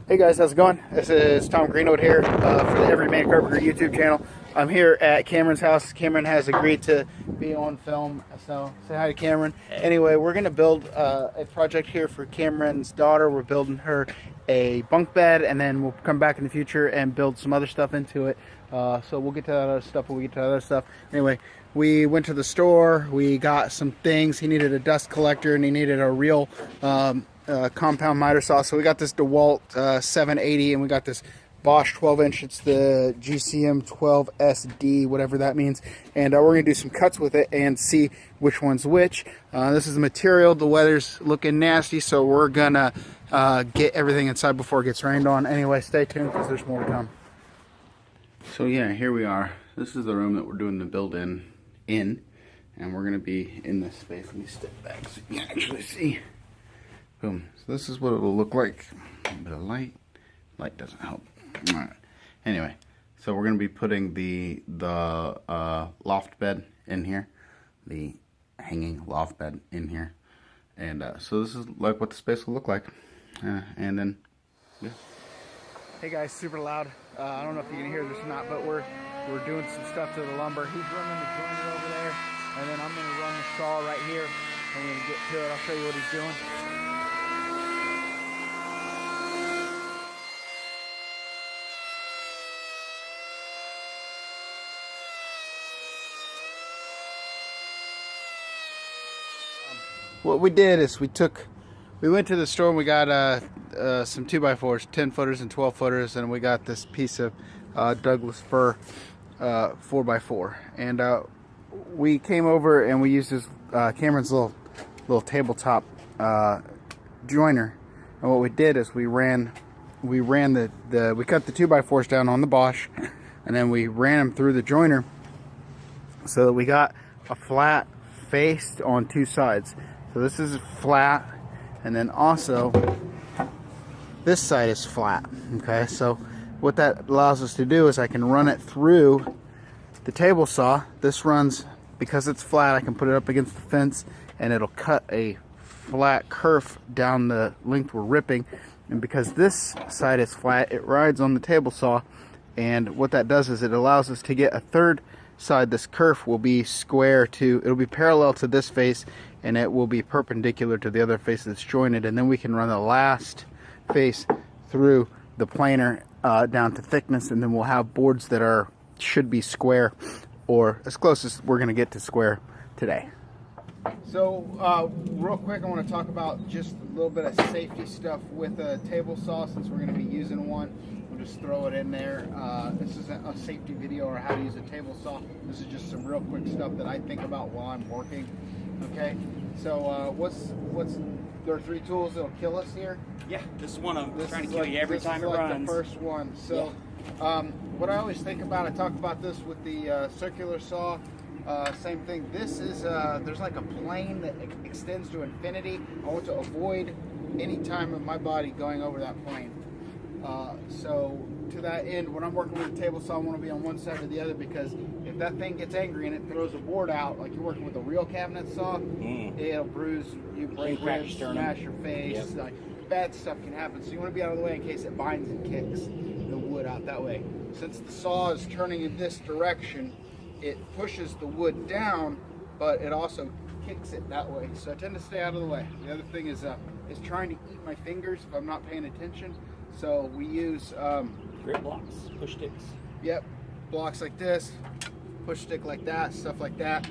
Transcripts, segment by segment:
Hey guys, how's it going? This is Tom Greenwood here for the Everyman Carpenter YouTube channel. I'm here at Cameron's house. Cameron has agreed to be on film, so say hi to Cameron. Anyway, we're going to build a project here for Cameron's daughter. We're building her a bunk bed, and then we'll come back in the future and build some other stuff into it. So we'll get to that other stuff when we get to other stuff. Anyway, we went to the store. We got some things. He needed a dust collector, and he needed a real compound miter saw. So we got this DeWalt 780, and we got this Bosch 12-inch. It's the GCM 12SD, whatever that means. And we're going to do some cuts with it and see which one's which. This is the material. The weather's looking nasty, so we're going to get everything inside before it gets rained on. Anyway, stay tuned because there's more to come. So yeah, here we are. This is the room that we're doing the build in, and we're going to be in this space. Let me step back so you can actually see. Boom. So this is what it will look like. A bit of light. Light doesn't help. All right. Anyway, so we're going to be putting the loft bed in here, the hanging loft bed in here, and so this is like what the space will look like, and then yeah. Hey guys, super loud. I don't know if you can hear this or not, but we're doing some stuff to the lumber. He's running the joiner over there, and then I'm going to run the saw right here. I'm going to get to it. I'll show you what he's doing. What we did is we went to the store and we got some 2x4s, 10 footers and 12 footers, and we got this piece of Douglas fir 4x4, and we came over and we used this Cameron's little tabletop joiner, and what we did is we cut the 2x4s down on the Bosch, and then we ran them through the joiner so that we got a flat face on two sides. So this is flat, and then also this side is flat. Okay, so what that allows us to do is I can run it through the table saw. This runs, because it's flat, I can put it up against the fence and it'll cut a flat curve down the length we're ripping. And because this side is flat, it rides on the table saw, and what that does is it allows us to get a third side. This kerf will be it'll be parallel to this face, and it will be perpendicular to the other face that's jointed, and then we can run the last face through the planer down to thickness, and then we'll have boards that should be square, or as close as we're going to get to square today. So real quick, I want to talk about just a little bit of safety stuff with a table saw, since we're going to be using one. We'll just throw it in there. This isn't a safety video or how to use a table saw. This is just some real quick stuff that I think about while I'm working. Okay, so there are 3 tools that'll kill us here. Yeah, this is one I'm trying to kill you every time it runs. The first one. So what I always think about, I talk about this with the circular saw. Same thing. This is there's like a plane that extends to infinity. I want to avoid any time of my body going over that plane. So to that end, when I'm working with a table saw, I want to be on one side or the other, because if that thing gets angry and it throws a board out, like you're working with a real cabinet saw, it'll bruise you, break ribs, smash your face. Yep. Like, bad stuff can happen. So you want to be out of the way in case it binds and kicks the wood out that way. Since the saw is turning in this direction, it pushes the wood down, but it also kicks it that way. So I tend to stay out of the way. The other thing is trying to eat my fingers if I'm not paying attention. So we use grip blocks, push sticks. Yep, blocks like this, push stick like that, stuff like that.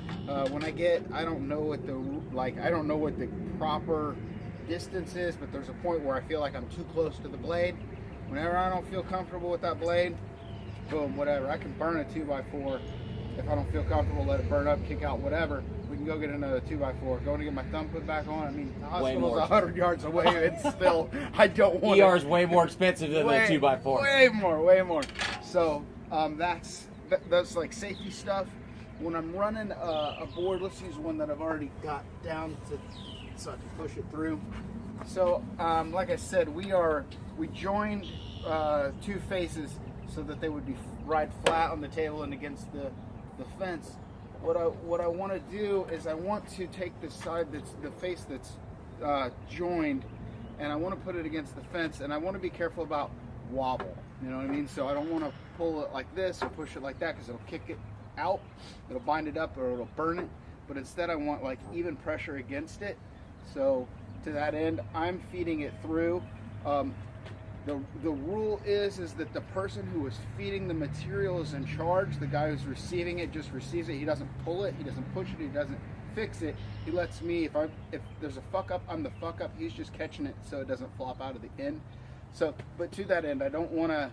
When I don't know what the proper distance is, but there's a point where I feel like I'm too close to the blade. Whenever I don't feel comfortable with that blade, boom, whatever. I can burn a 2x4 if I don't feel comfortable. Let it burn up, kick out, whatever. We can go get another 2x4. Going to get my thumb put back on. I mean, the hospital's 100 yards away. It's still, I don't want ER is way more expensive than the 2x4. Way more. So that's like safety stuff. When I'm running a board, let's use one that I've already got down so I can push it through. So like I said, we joined 2 faces so that they would be ride flat on the table and against the fence. What I want to do is I want to take the side the face that's joined, and I want to put it against the fence, and I want to be careful about wobble. You know what I mean? So I don't want to pull it like this or push it like that because it'll kick it out, it'll bind it up, or it'll burn it. But instead I want like even pressure against it. So to that end, I'm feeding it through. The rule is that the person who is feeding the material is in charge. The guy who's receiving it just receives it. He doesn't pull it, he doesn't push it, he doesn't fix it. He lets me, if there's a fuck up, I'm the fuck up. He's just catching it so it doesn't flop out of the end. So, but to that end, I don't want to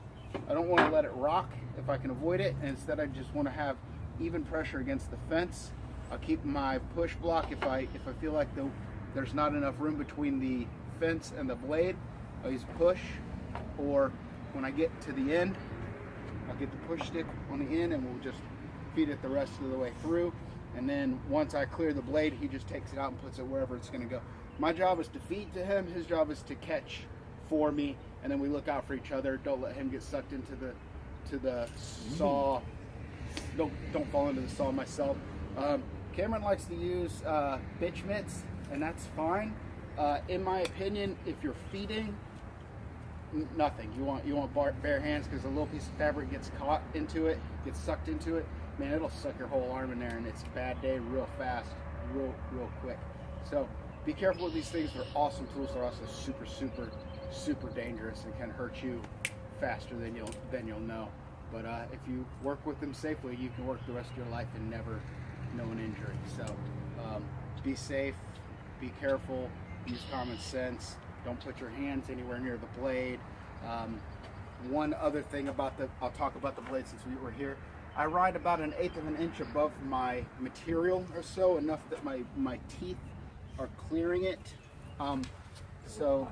let it rock if I can avoid it. And instead, I just want to have even pressure against the fence. I'll keep my push block if I feel like there's not enough room between the fence and the blade. I'll use push, or when I get to the end, I'll get the push stick on the end, and we'll just feed it the rest of the way through. And then once I clear the blade, he just takes it out and puts it wherever it's going to go. My job is to feed to him. His job is to catch for me, and then we look out for each other. Don't let him get sucked into the saw. Don't fall into the saw myself. Cameron likes to use bitch mitts, and that's fine. In my opinion, if you're feeding, nothing. You want bare hands, because a little piece of fabric gets caught into it, gets sucked into it. Man, it'll suck your whole arm in there, and it's a bad day real fast, real quick. So be careful with these things. They're awesome tools. They're also super dangerous and can hurt you faster than you'll know. But if you work with them safely, you can work the rest of your life and never know an injury. So be safe, be careful, use common sense. Don't put your hands anywhere near the blade. One other thing I'll talk about the blade since we were here. I ride about 1/8 of an inch above my material or so, enough that my teeth are clearing it. So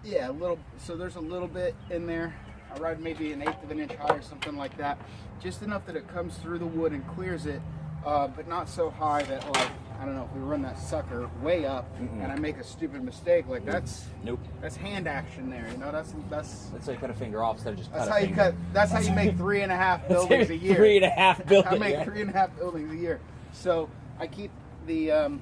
yeah, a little. So there's a little bit in there. I ride maybe 1/8 of an inch high or something like that, just enough that it comes through the wood and clears it, but not so high that, like, I don't know, if we run that sucker way up and I make a stupid mistake, like that's hand action there. You know, that's how you cut a finger off instead of just that's how you cut. That's how you make 3.5 buildings a year. 3.5 buildings. I make 3.5 buildings a year. So I keep the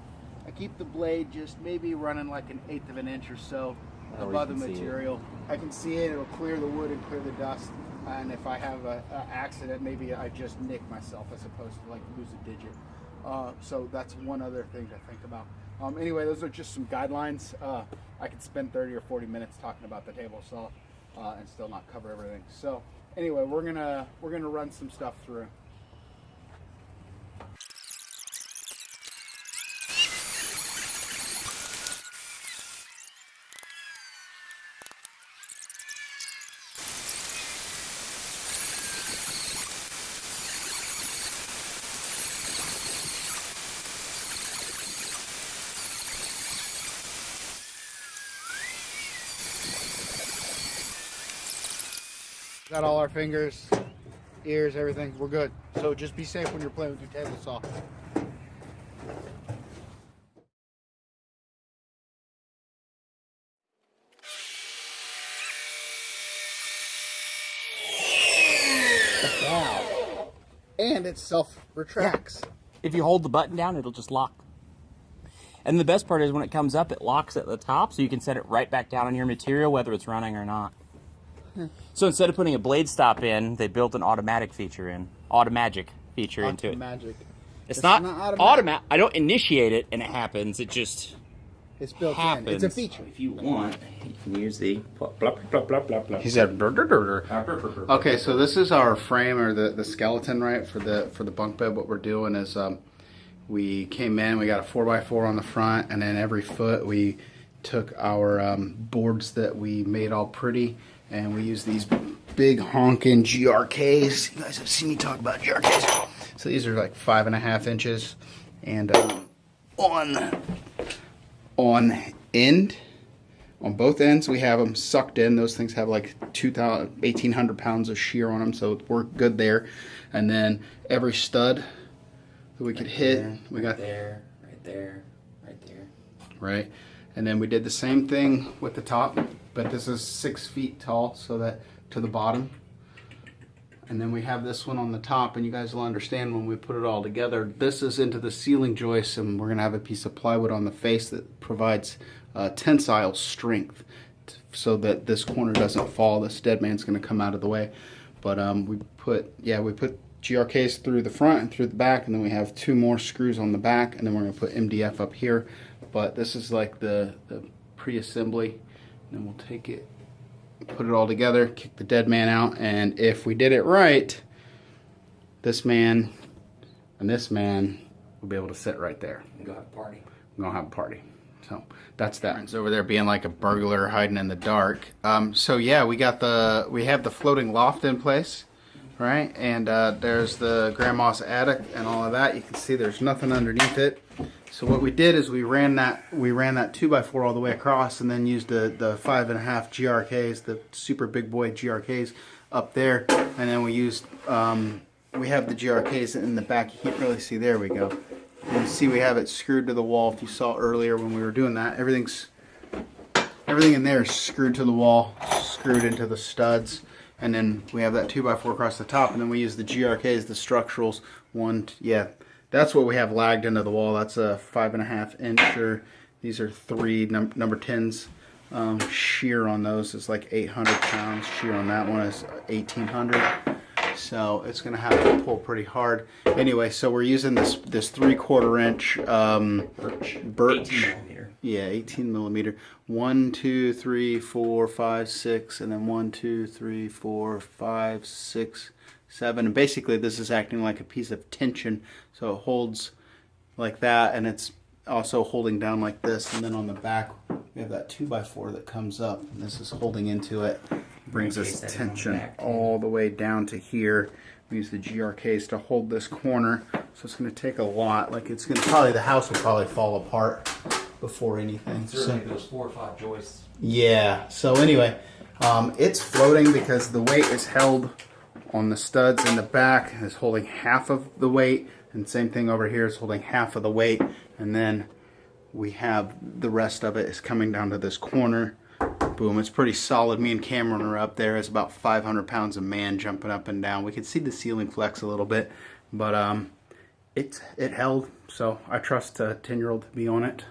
blade just maybe running like 1/8 of an inch or so above the material. I can see it. It'll clear the wood and clear the dust. And if I have an accident, maybe I just nick myself as opposed to like lose a digit. So that's one other thing to think about. Anyway, those are just some guidelines. I could spend 30 or 40 minutes talking about the table saw and still not cover everything. So anyway, we're gonna run some stuff through. Got all our fingers, ears, everything. We're good. So just be safe when you're playing with your table saw. Wow. And it self-retracts. If you hold the button down, it'll just lock. And the best part is when it comes up, it locks at the top, so you can set it right back down on your material, whether it's running or not. So instead of putting a blade stop in, they built an automatic feature into it. It's not automatic. I don't initiate it and it happens. It just it's built happens. in. It's a feature. If you want, you can use the plop, plop, plop, plop, plop, plop. He said. Okay, so this is our frame, or the skeleton, right, for the bunk bed. What we're doing is we came in, we got a 4x4 on the front, and then every foot we took our boards that we made all pretty. And we use these big honking GRKs. You guys have seen me talk about GRKs. So these are like 5.5 inches. And on both ends, we have them sucked in. Those things have like 1,800 pounds of shear on them. So we're good there. And then every stud that we could hit, we got there, right there, right there. Right. And then we did the same thing with the top. But this is 6 feet tall, so that to the bottom, And then we have this one on the top, and you guys will understand when we put it all together. This is into the ceiling joist, and we're going to have a piece of plywood on the face that provides tensile strength so that this corner doesn't fall. This dead man's going to come out of the way. But we put GRKs through the front and through the back, and then we have 2 more screws on the back, and then we're going to put MDF up here. But this is like the pre-assembly, and then we'll take it, put it all together, kick the dead man out, and if we did it right, this man and this man will be able to sit right there. Go have a party. We're gonna have a party. So that's that. It's over there being like a burglar hiding in the dark. So yeah, we have the floating loft in place, right? And there's the grandma's attic and all of that. You can see there's nothing underneath it. So what we did is we ran that 2x4 all the way across, and then used the 5.5 GRKs, the super big boy GRKs up there, and then we used we have the GRKs in the back. You can't really see. There we go. You see we have it screwed to the wall. If you saw earlier when we were doing that, everything in there is screwed to the wall, screwed into the studs, and then we have that 2x4 across the top, and then we use the GRKs, the structurals. That's what we have lagged into the wall. That's a 5.5 incher. These are 3 number 10s. Shear on those is like 800 pounds. Shear on that one is 1800. So it's going to have to pull pretty hard. Anyway, so we're using this 3/4 inch birch. 18 millimeter. Yeah, 18 millimeter. 1, 2, 3, 4, 5, 6, and then 1, 2, 3, 4, 5, 6, 7. And basically, this is acting like a piece of tension, so it holds like that, and it's also holding down like this. And then on the back, we have that 2x4 that comes up, and this is holding into it. Brings this tension all the way down to here. We use the GRKs to hold this corner, so it's going to take a lot. Like the house will probably fall apart before anything. Certainly those 4 or 5 joists. Yeah. So anyway, it's floating because the weight is held on the studs in the back. Is holding half of the weight, and same thing over here is holding half of the weight, and then we have the rest of it is coming down to this corner. Boom, it's pretty solid. Me and Cameron are up there. It's about 500 pounds a man jumping up and down. We can see the ceiling flex a little bit, but it held, so I trust a 10-year-old to be on it.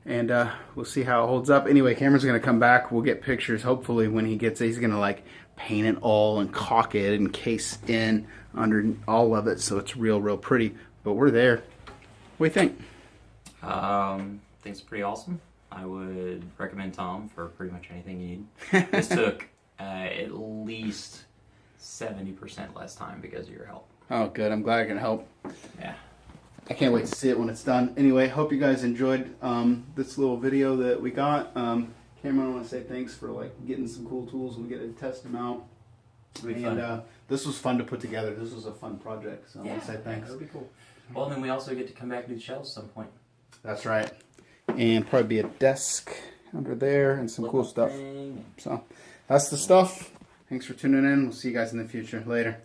And we'll see how it holds up. Anyway, Cameron's going to come back. We'll get pictures. Hopefully when he gets it, he's going to like paint it all and caulk it and case in under all of it so it's real pretty. But we're there. What do you think? I think it's pretty awesome. I would recommend Tom for pretty much anything you need. This took at least 70% less time because of your help. Oh, good. I'm glad I can help. Yeah. I can't wait to see it when it's done. Anyway, hope you guys enjoyed this little video that we got. Cameron, I want to say thanks for like getting some cool tools. We get to test them out. And this was fun to put together. This was a fun project, so I want to say thanks. That would be cool. Well, then we also get to come back and do shelves at some point. That's right. And probably be a desk under there and some cool stuff. So that's the stuff. Thanks for tuning in. We'll see you guys in the future. Later.